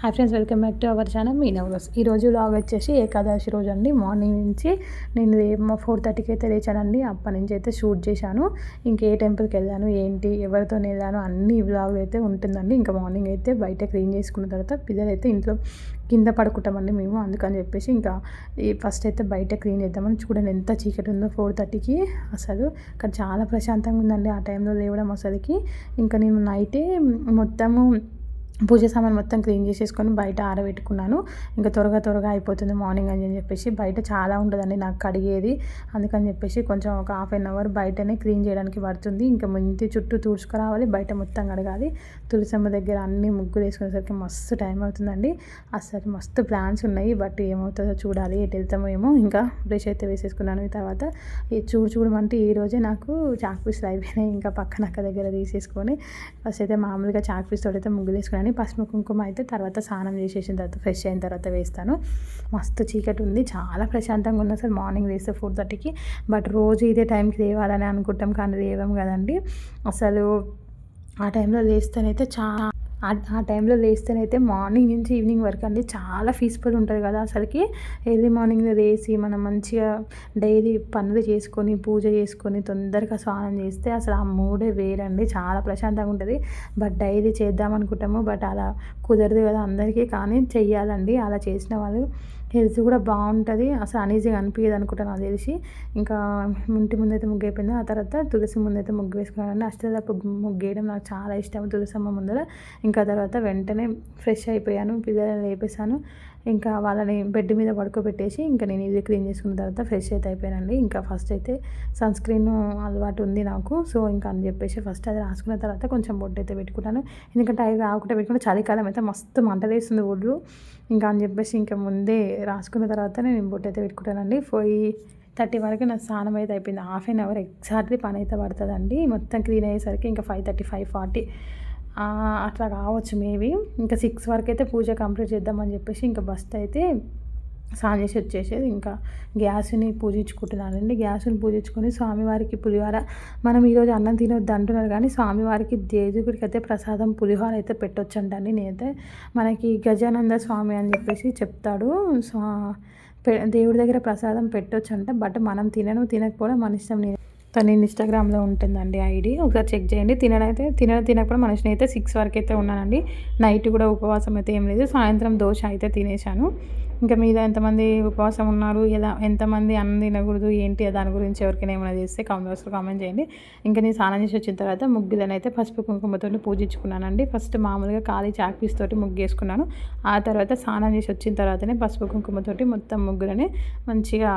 Hi friends, welcome back to our channel మీ నవ్వుస్. ఈరోజు వ్లాగ్ వచ్చేసి ఏకాదశి రోజు అండి. మార్నింగ్ నుంచి నేను 4:30కి అయితే లేచానండి. అప్పటి నుంచి అయితే షూట్ చేశాను. ఇంకే టెంపుల్కి వెళ్ళాను, ఏంటి, ఎవరితో వెళ్ళాను, అన్ని వ్లాగ్ అయితే ఉంటుందండి. ఇంకా మార్నింగ్ అయితే బయట క్లీన్ చేసుకున్న తర్వాత పిల్లలు అయితే ఇంట్లో కింద పడుకుంటామండి మేము. అందుకని చెప్పేసి ఇంకా ఫస్ట్ అయితే బయట క్లీన్ చేద్దామని. చూడండి ఎంత చీకటి ఉందో 4:30కి. అసలు ఇక్కడ చాలా ప్రశాంతంగా ఉందండి ఆ టైంలో లేవడం అసలుకి. ఇంకా నేను నైటే మొత్తము పూజ సామాన్ మొత్తం క్లీన్ చేసేసుకొని బయట ఆరబెట్టుకున్నాను. ఇంకా త్వరగా అయిపోతుంది మార్నింగ్ అని చెప్పేసి. బయట చాలా ఉంటుందండి నాకు కడిగేది. అందుకని చెప్పేసి కొంచెం ఒక 1/2 అవర్ బయటనే క్లీన్ చేయడానికి పడుతుంది. ఇంకా ఇంటి చుట్టూ తుడుచుకురావాలి, బయట మొత్తం కడగాలి. తులసమ్మ దగ్గర అన్ని ముగ్గులు వేసుకునేసరికి మస్తు టైం అవుతుందండి. అసలు మస్తు ప్లాన్స్ ఉన్నాయి, బట్ ఏమవుతుందో చూడాలి. ఎటు వెళ్తామో ఏమో. ఇంకా బ్రష్ అయితే వేసేసుకున్నాను. తర్వాత చూడమంటే ఈరోజే నాకు చాక్ పీసులు అయిపోయినాయి. ఇంకా పక్కన అక్క దగ్గర తీసేసుకొని ఫస్ట్ అయితే మామూలుగా చాక్ పీస్ తోటి అయితే ముగ్గులు వేసుకున్నాను. పసుపు కుంకుమ అయితే తర్వాత స్నానం చేసేసిన తర్వాత ఫ్రెష్ అయిన తర్వాత వేస్తాను. మస్తు చీకటి ఉంది, చాలా ప్రశాంతంగా ఉంది అసలు మార్నింగ్ లేస్తే 4:30కి. బట్ రోజు ఇదే టైంకి లేవాలని అనుకుంటాం, కానీ లేవం కదండి. అసలు ఆ టైంలో లేస్తేనైతే ఆ టైంలో లేస్తేనైతే మార్నింగ్ నుంచి ఈవినింగ్ వరకు అండి చాలా పీస్ఫుల్ ఉంటుంది కదా అసలుకి. ఎర్లీ మార్నింగ్లో లేచి మనం మంచిగా డైలీ పనులు చేసుకొని పూజ చేసుకొని తొందరగా స్నానం చేస్తే అసలు ఆ మూడే వేరండి, చాలా ప్రశాంతంగా ఉంటుంది. బట్ డైలీ చేద్దాం అనుకుంటాము, బట్ అలా కుదరదు కదా అందరికీ. కానీ చెయ్యాలండి, అలా చేసిన వాళ్ళు హెల్త్ కూడా బాగుంటుంది. అసలు అనీజీగా అనిపించదు అనుకుంటాను నాకు తెలిసి. ఇంకా ఇంటి ముందైతే ముగ్గు అయిపోయింది. ఆ తర్వాత తులసి ముందైతే ముగ్గు వేసుకున్నానండి. అష్టదళ ముగ్గు వేయడం నాకు చాలా ఇష్టం తులసమ్మ ముందర. ఇంకా తర్వాత వెంటనే ఫ్రెష్ అయిపోయాను, పిల్లలని లేపేశాను. ఇంకా వాళ్ళని బెడ్ మీద పడుకోబెట్టేసి ఇంకా నేను ఇది క్లీన్ చేసుకున్న తర్వాత ఫ్రెష్ అయితే అయిపోయానండి. ఇంకా ఫస్ట్ అయితే సన్ స్క్రీన్ అలవాటు ఉంది నాకు. సో ఇంకా అని చెప్పేసి ఫస్ట్ అది రాసుకున్న తర్వాత కొంచెం బొట్టు అయితే పెట్టుకుంటాను. ఎందుకంటే అవి రాకుండా పెట్టుకుంటే చలికాలం అయితే మస్తు మంటలేస్తుంది ఒళ్ళు. ఇంకా అని చెప్పేసి ఇంకా ముందే రాసుకున్న తర్వాత నేను బొట్టు అయితే పెట్టుకుంటానండి. 4:30 వరకు నా స్నానం అయితే అయిపోయింది. 1/2 అవర్ ఎగ్జాక్ట్లీ పని అయితే పడుతుందండి. మొత్తం క్లీన్ అయ్యేసరికి ఇంకా 5:30, 5:40 అట్లా కావచ్చు మేబీ. ఇంకా 6 వరకు అయితే పూజ కంప్లీట్ చేద్దామని చెప్పేసి ఇంకా బస్ట్ అయితే స్నానం చేసి వచ్చేసేది. ఇంకా గ్యాస్ని పూజించుకుంటున్నానండి. గ్యాస్ని పూజించుకొని స్వామివారికి పులిహోర, మనం ఈరోజు అన్నం తినొద్దు అంటున్నారు కానీ స్వామివారికి దేవుడికి అయితే ప్రసాదం పులిహోర అయితే పెట్టొచ్చు అంటండి. నేనైతే మనకి గజానంద స్వామి అని చెప్పేసి చెప్తాడు, దేవుడి దగ్గర ప్రసాదం పెట్టొచ్చు అంట. బట్ మనం తినకపోవడం మన ఇష్టం. తను ఇన్స్టాగ్రామ్లో ఉంటుందండి ఐడి, ఒకసారి చెక్ చేయండి. తినకపోవడం మన ఇష్టం. అయితే 6 వరకు అయితే ఉన్నానండి. నైట్ కూడా ఉపవాసం అయితే ఏం లేదు. సాయంత్రం దోశ అయితే తినేశాను. ఇంకా మీద ఎంతమంది ఉపవాసం ఉన్నారు, ఎంతమంది అన్నం తినకూడదు ఏంటి దాని గురించి ఎవరికైనా ఏమైనా చేస్తే కామెంట్స్లో కామెంట్ చేయండి. ఇంకా నేను స్నానం చేసి వచ్చిన తర్వాత ముగ్గులను అయితే పసుపు కుంకుమతో పూజించుకున్నానండి. ఫస్ట్ మామూలుగా ఖాళీ చాక్ పీస్ తోటి ముగ్గు వేసుకున్నాను. ఆ తర్వాత స్నానం చేసి వచ్చిన తర్వాతనే పసుపు కుంకుమతోటి మొత్తం ముగ్గులని మంచిగా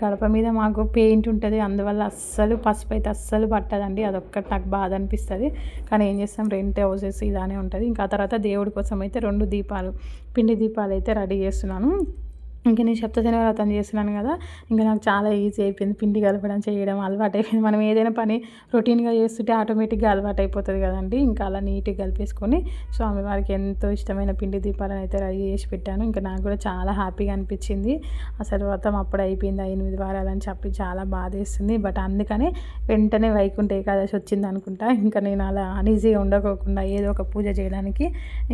గడప మీద మాకు పెయింట్ ఉంటుంది, అందువల్ల అస్సలు పసుపు అయితే అస్సలు పట్టదండి. అదొక్కటి నాకు బాధ అనిపిస్తుంది. కానీ ఏం చేస్తాం, రెంట్ హౌసెస్ ఇలానే ఉంటుంది. ఇంకా తర్వాత దేవుడి కోసం అయితే 2 దీపాలు, పిండి దీపాలు అయితే రెడీ చేస్తున్నాను. ఇంకా నేను సప్తశని వ్రతం చేస్తున్నాను కదా, ఇంకా నాకు చాలా ఈజీ అయిపోయింది. పిండి కలపడం చేయడం అలవాటు అయిపోయింది. మనం ఏదైనా పని రొటీన్గా చేస్తుంటే ఆటోమేటిక్గా అలవాటు అయిపోతుంది కదండి. ఇంకా అలా నీట్గా కలిపేసుకొని స్వామివారికి ఎంతో ఇష్టమైన పిండి దీపాలను అయితే రెడీ చేసి పెట్టాను. ఇంకా నాకు కూడా చాలా హ్యాపీగా అనిపించింది. అసలు వ్రతం అప్పుడు అయిపోయింది 8 వారాలని చెప్పి చాలా బాధేస్తుంది. బట్ అందుకనే వెంటనే వైకుంఠ ఏకాదశి వచ్చింది అనుకుంటా. ఇంకా నేను అలా అనీజీగా ఉండకోకుండా ఏదో ఒక పూజ చేయడానికి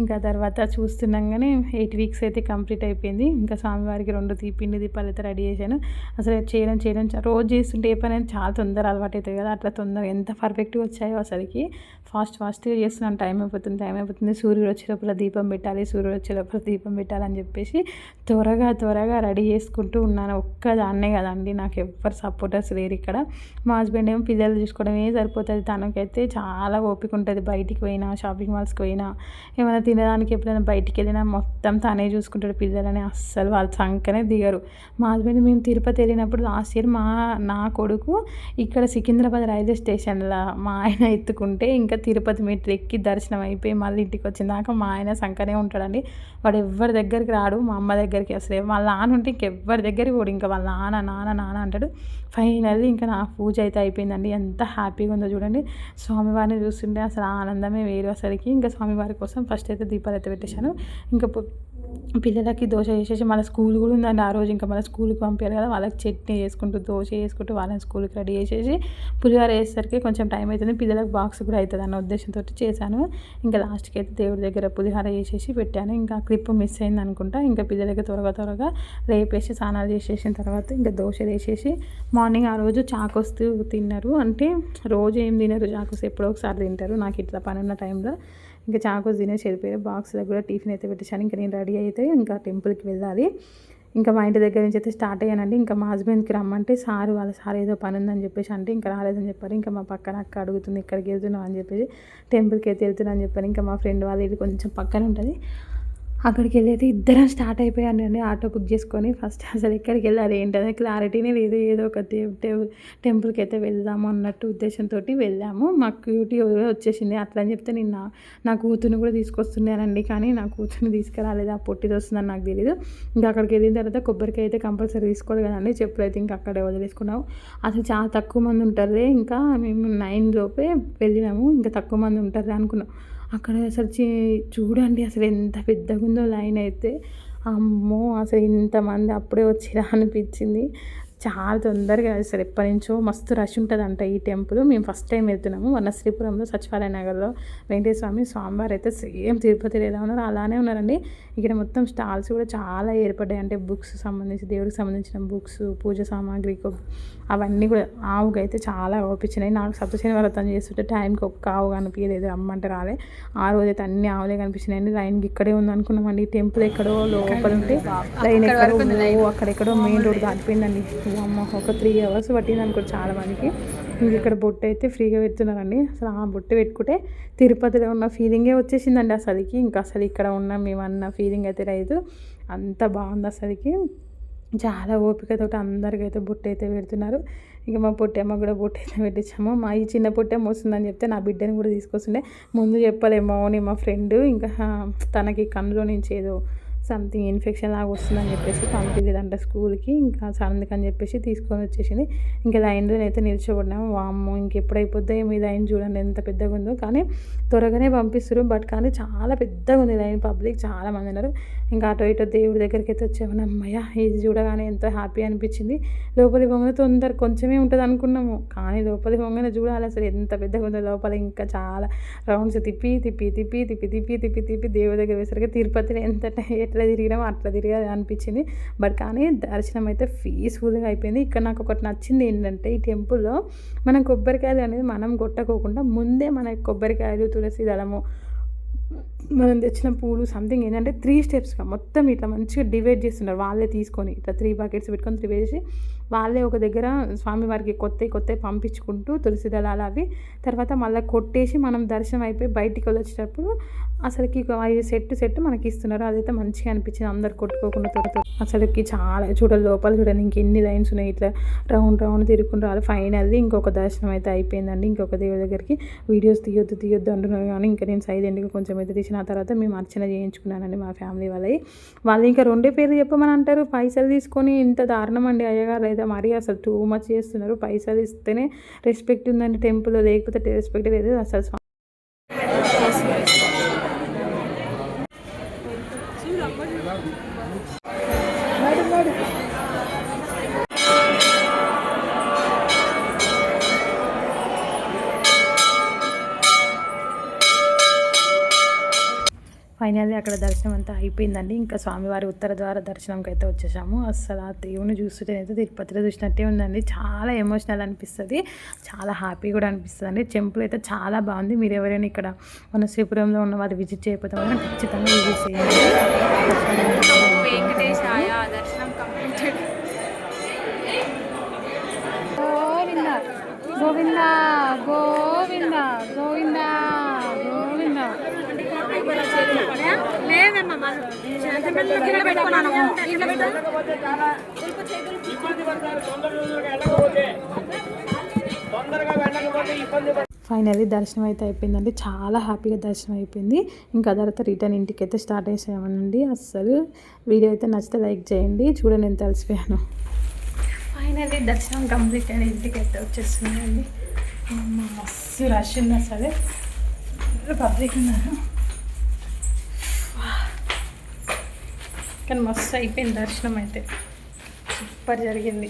ఇంకా తర్వాత చూస్తున్నాగానే 8 వీక్స్ అయితే కంప్లీట్ అయిపోయింది. ఇంకా స్వామివారికి 2 పిండి దీపాలు అయితే రెడీ చేశాను. అసలు చేయడం రోజు చేస్తుంటే ఏ పని అయితే చాలా తొందర అలవాటు అవుతుంది కదా, అట్లా తొందరగా ఎంత పర్ఫెక్ట్గా వచ్చాయో అసలుకి. ఫాస్ట్గా చేస్తున్నాను. టైం అయిపోతుంది. సూర్యుడు వచ్చే లోపల దీపం పెట్టాలని చెప్పేసి త్వరగా రెడీ చేసుకుంటూ ఉన్నాను. ఒక్కదాన్నే కదండి, నాకు ఎవ్వరు సపోర్టర్స్ లేరు ఇక్కడ. మా హస్బెండ్ ఏమో పిల్లలు చూసుకోవడమే సరిపోతుంది. తనకైతే చాలా ఓపిక ఉంటుంది. బయటికి పోయినా, షాపింగ్ మాల్స్కి పోయినా, ఏమైనా తినడానికి ఎప్పుడైనా బయటికి వెళ్ళినా మొత్తం తనే చూసుకుంటాడు. పిల్లలని అస్సలు వాళ్ళు సంకనే దిగరు. మా హస్బెండ్ మేము తిరుపతి వెళ్ళినప్పుడు లాస్ట్ ఇయర్ నా కొడుకు ఇక్కడ సికింద్రాబాద్ రైల్వే స్టేషన్లో మా ఆయన ఎత్తుకుంటే ఇంకా తిరుపతి మెట్లు ఎక్కి దర్శనం అయిపోయి మళ్ళీ ఇంటికి వచ్చిందాక మా ఆయన సంకనే ఉంటాడండి. వాడు ఎవరి దగ్గరికి రాడు. మా అమ్మ దగ్గరికి అసలు వాళ్ళ నాన్న ఉంటే ఇంకెవ్వరి దగ్గరికి పోడు. ఇంకా వాళ్ళ నాన్న అంటాడు. ఫైనల్లీ ఇంకా నా పూజ అయితే అయిపోయిందండి. ఎంత హ్యాపీగా ఉందో చూడండి. స్వామివారిని చూస్తుంటే అసలు ఆనందమే వేరు అసలుకి. ఇంకా స్వామివారి కోసం ఫస్ట్ అయితే దీపాలు అయితే పెట్టేశాను. ఇంకా పిల్లలకి దోశ చేసేసి మన స్కూల్ కూడా ఉందండి ఆ రోజు. ఇంకా మన స్కూల్కి పంపించాలి కదా, వాళ్ళకి చట్నీ చేసుకుంటూ దోశ చేసుకుంటూ వాళ్ళని స్కూల్కి రెడీ చేసేసి పులిహోర వేసేసరికి కొంచెం టైం అవుతుంది, పిల్లలకు బాక్స్ కూడా అవుతుంది అన్న ఉద్దేశంతో చేశాను. ఇంకా లాస్ట్కి అయితే దేవుడి దగ్గర పులిహోర వేసేసి పెట్టాను. ఇంకా క్లిప్ మిస్ అయింది అనుకుంటా. ఇంకా పిల్లలకి త్వరగా రేపేసి స్నానాలు చేసేసిన తర్వాత ఇంకా దోశ వేసేసి మార్నింగ్ ఆ రోజు చాకొస్తూ తిన్నారు. అంటే రోజు ఏం తినరు చాకోస్, ఎప్పుడో ఒకసారి తింటారు. నాకు ఇట్లా పని ఉన్న టైంలో ఇంకా చాకోస్ తినేసి వెళ్ళిపోయారు. బాక్స్ దగ్గర టిఫిన్ అయితే పెట్టేశాను. ఇంకా నేను రెడీ అయితే ఇంకా టెంపుల్కి వెళ్ళాలి. ఇంకా మా ఇంటి దగ్గర నుంచి అయితే స్టార్ట్ అయ్యానండి. ఇంకా మా హస్బెండ్కి రమ్మంటే వాళ్ళ సార్ ఏదో పని ఉందని చెప్పేసి అంటే ఇంకా రాలేదని చెప్పారు. ఇంకా మా పక్కన అక్క అడుగుతుంది ఇక్కడికి వెళ్తున్నావు అని చెప్పేసి, టెంపుల్కి అయితే వెళ్తున్నా అని చెప్పారు. ఇంకా మా ఫ్రెండ్ వాళ్ళ ఇది కొంచెం పక్కన ఉంటుంది, అక్కడికి వెళ్ళి అయితే ఇద్దరం స్టార్ట్ అయిపోయానండి ఆటో బుక్ చేసుకొని. ఫస్ట్ అసలు ఎక్కడికి వెళ్ళాలి ఏంటనే క్లారిటీనే లేదు. ఏదో ఒక టెంపుల్కి అయితే వెళ్దాము అన్నట్టు ఉద్దేశంతో వెళ్ళాము. మా క్యూటీ వచ్చేసింది. అట్లా అని చెప్తే నేను నా కూతురుని కూడా తీసుకొస్తున్నానండి, కానీ నా కూతురుని తీసుకురాలేదు, ఆ పొట్టిది వస్తుందని నాకు తెలియదు. ఇంకా అక్కడికి వెళ్ళిన తర్వాత కొబ్బరికాయ అయితే కంపల్సరీ తీసుకోవాలి కదండి, చెప్పులు అయితే ఇంకా అక్కడే వదిలేసుకున్నాము. అసలు చాలా తక్కువ మంది ఉంటారు. ఇంకా మేము 9 లోపే వెళ్ళినాము, ఇంకా తక్కువ మంది ఉంటారు అనుకున్నాం. అక్కడ అసలు చూడండి అసలు ఎంత పెద్దగా ఉందో లైన్ అయితే. అమ్మో అసలు ఇంతమంది అప్పుడే వచ్చిరా అనిపించింది. చాలా తొందరగా అసలు ఎప్పటి నుంచో మస్తు రష్ ఉంటుందంట ఈ టెంపుల్. మేము ఫస్ట్ టైం వెళ్తున్నాము. వనశ్రీపురంలో సచివాలయ నగర్లో వెంకటేశ్వర స్వామివారు అయితే సేమ్ తిరుపతిలో ఎలా ఉన్నారో అలానే ఉన్నారండి. ఇక్కడ మొత్తం స్టాల్స్ కూడా చాలా ఏర్పడ్డాయి. అంటే బుక్స్ సంబంధించి, దేవుడికి సంబంధించిన బుక్స్, పూజ సామాగ్రి అవన్నీ కూడా. ఆవుగా అయితే చాలా ఓపించినాయి. నాకు సప్తశని వ్రతం చేస్తుంటే టైంకి ఒక్క ఆవు కనిపించలేదు, అమ్మంటే రాలే. ఆ రోజైతే అన్ని ఆవులే కనిపించినాయండి. లైన్కి ఇక్కడే ఉంది అనుకున్నామండి. టెంపుల్ ఎక్కడో లోపల ఉంటే లైన్ ఎక్కడో అక్కడెక్కడో మెయిన్ రోడ్ దాటిపోయిందండి. అమ్మ ఒక 3 hours పట్టింది అనుకోండి చాలా మందికి. ఇంక ఇక్కడ బొట్టు అయితే ఫ్రీగా పెడుతున్నారండి. అసలు ఆ బొట్టు పెట్టుకుంటే తిరుపతిలో ఉన్న ఫీలింగే వచ్చేసిందండి అసలుకి. ఇంకా అసలు ఇక్కడ ఉన్నాం మేమన్న ఫీలింగ్ అయితే లేదు, అంత బాగుంది అసలుకి. చాలా ఓపికతో అందరికైతే బొట్టు అయితే పెడుతున్నారు. ఇంకా మా పొట్టేమ్మ కూడా బొట్టు అయితే పెట్టించాము. మా ఈ చిన్న పొట్టేమ్మ వస్తుందని చెప్తే నా బిడ్డని కూడా తీసుకొస్తుండే. ముందు చెప్పలేమో అని మా ఫ్రెండ్ ఇంకా తనకి కన్నులో నుంచి ఏదో సంథింగ్ ఇన్ఫెక్షన్ లాగా వస్తుందని చెప్పేసి పంపించలేదంట స్కూల్కి. ఇంకా అందుకని చెప్పేసి తీసుకొని వచ్చేసింది. ఇంకా లైన్లో అయితే నిల్చోబడినాము. వామ్మో ఇంకెప్పుడైపోద్దో మీ లైన్ చూడండి ఎంత పెద్దగా ఉందో. కానీ త్వరగానే పంపిస్తారు, బట్ కానీ చాలా పెద్దగా ఉంది లైన్. పబ్లిక్ చాలా మంది ఉన్నారు. ఇంకా అటో ఇటో దేవుడి దగ్గరికి అయితే వచ్చామని అమ్మయ్య ఇది చూడగానే ఎంతో హ్యాపీ అనిపించింది. లోపలి పొంగనే కొంచెమే ఉంటుంది అనుకున్నాము, కానీ లోపలి పొంగనే చూడాలి అసలు ఎంత పెద్దగా ఉందో. లోపల ఇంకా చాలా రౌండ్స్ తిప్పి దేవుడి దగ్గర వేసరికి తిరుపతిలో ఎట్లా తిరిగినామో అట్లా తిరిగా అనిపించింది. బట్ కానీ దర్శనం అయితే పీస్ఫుల్గా అయిపోయింది. ఇక్కడ నాకు ఒకటి నచ్చింది ఏంటంటే ఈ టెంపుల్లో మనం కొబ్బరికాయలు అనేది మనం కొట్టకోకుండా ముందే మన కొబ్బరికాయలు, తులసి దళము, మనం తెచ్చిన పూలు సంథింగ్ ఏంటంటే 3 స్టెప్స్గా మొత్తం ఇట్లా మంచిగా డివైడ్ చేస్తున్నారు. వాళ్ళే తీసుకొని ఇట్లా 3 buckets పెట్టుకొని డివైడ్ చేసి వాళ్ళే ఒక దగ్గర స్వామివారికి కొత్త పంపించుకుంటూ తులసి దళాలు అవి తర్వాత మళ్ళీ కొట్టేసి మనం దర్శనం అయిపోయి బయటికి వచ్చేటప్పుడు అసలుకి సెట్ మనకి ఇస్తున్నారు. అదైతే మంచిగా అనిపించింది. అందరు కొట్టుకోకుండా అసలుకి చాలా లోపల చూడండి ఇంకెన్ని లైన్స్ ఉన్నాయి. ఇట్లా రౌండ్ తిరుగుకుంటూ రావాలి. ఫైనల్లీ ఇంకొక దర్శనం అయితే అయిపోయిందండి. ఇంకొక దేవుడి దగ్గరికి వీడియోస్ తీయొద్దు అంటున్నారు, కానీ ఇంకా నేను సైడ్ ఎండ్గా కొంచెం అయితే తీసిన తర్వాత మేము అర్చన చేయించుకున్నానండి మా ఫ్యామిలీ వాళ్ళు ఇంకా 2 పేర్లు చెప్పమని అంటారు. పైసలు తీసుకొని ఇంత దారుణం అండి అయ్యగారు అయితే మరీ అసలు టూ మచ్ చేస్తున్నారు. పైసలు ఇస్తేనే రెస్పెక్ట్ ఉందండి టెంపుల్లో, లేకపోతే రెస్పెక్ట్ లేదు అసలు. ఫైనల్లీ అక్కడ దర్శనం అంతా అయిపోయిందండి. ఇంకా స్వామివారి ఉత్తర ద్వార దర్శనంకి అయితే వచ్చేసాము. అసలు ఆ దేవుని చూస్తుంటే అయితే తిరుపతిలో చూసినట్టే ఉందండి. చాలా ఎమోషనల్ అనిపిస్తుంది, చాలా హ్యాపీ కూడా అనిపిస్తుంది అండి. టెంపుల్ అయితే చాలా బాగుంది. మీరు ఎవరైనా ఇక్కడ మన శ్రీపురంలో ఉన్న వారు విజిట్ చేయకపోతే ఖచ్చితంగా విజిట్ చేయండి. గోవింద గోవింద గోవింద గోవింద. ఫైనల్లీ దర్శనం అయితే అయిపోయిందండి. చాలా హ్యాపీగా దర్శనం అయిపోయింది. ఇంకా తర్వాత రిటర్న్ ఇంటికి అయితే స్టార్ట్ చేసామనండి. అస్సలు వీడియో అయితే నచ్చితే లైక్ చేయండి. చూడండి ఎంత అలసిపోయాను. ఫైనల్లీ దర్శనం కంప్లీట్ అయిన ఇంటికి అయితే వచ్చేస్తుందండి. మస్తు రష్ ఉంది అసలు, పబ్లిక్ ఉన్నారు. కానీ మస్తు అయిపోయింది దర్శనం అయితే, సూపర్ జరిగింది.